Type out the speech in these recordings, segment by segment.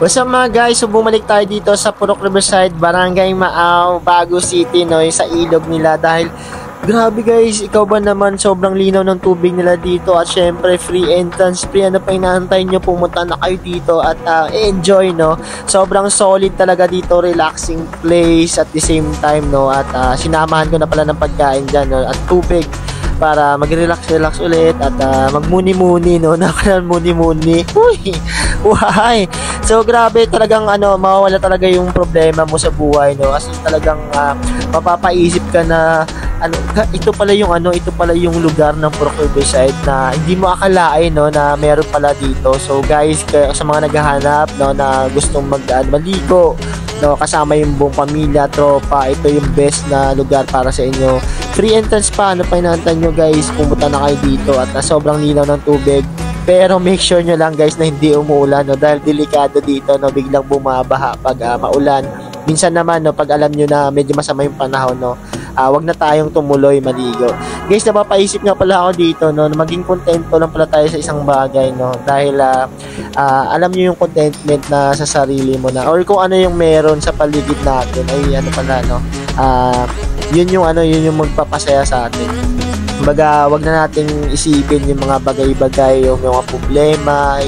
What's up mga guys, so bumalik tayo dito sa Purok Riverside, Barangay Maaw, Baguio City, no, sa ilog nila. Dahil grabe guys, ikaw ba naman, sobrang linaw ng tubig nila dito. At syempre free entrance, free, ano pa inaantay nyo, pumunta na kayo dito at enjoy, no. Sobrang solid talaga dito, relaxing place at the same time, no. At sinamahan ko na pala ng pagkain dyan, no, at tubig para mag-relax ulit at magmuni-muni, no. Muni-muni. Uy, why? So grabe talagang mawawala talaga yung problema mo sa buhay, no. Kasi talagang mapapaisip ka na ito pala yung lugar ng Purok Riverside na hindi mo akalain, no, na meron pala dito. So guys, sa mga naghahanap, no, na gustong maligo, no, kasama yung buong pamilya, tropa, ito yung best na lugar para sa inyo. Free entrance pa, ano pa inaantay nyo guys, pumunta na kayo dito at sobrang linaw ng tubig. Pero make sure nyo lang guys na hindi umuulan, no, dahil delikado dito, no, biglang bumabaha pag maulan. Minsan naman, no, pag alam nyo na medyo masama yung panahon, no, wag na tayong tumuloy maligo. Guys, napapaisip nga pala ako dito, no, na maging kontento lang pala tayo sa isang bagay, no, dahil alam nyo yung contentment na sa sarili mo na, or kung ano yung meron sa paligid natin ay pala, no, yun yung magpapasaya sa atin. Kumbaga, wag na nating isipin yung mga bagay-bagay, yung mga problema,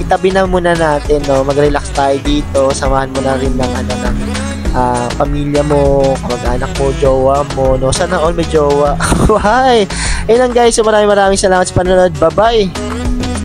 itabi na muna natin, no, mag-relax tayo dito, samahan mo na rin ng pamilya mo, kamag-anak mo, jowa mo, no, sana all may jowa. Why? Ayun lang guys, so maraming salamat sa panonood. Bye-bye!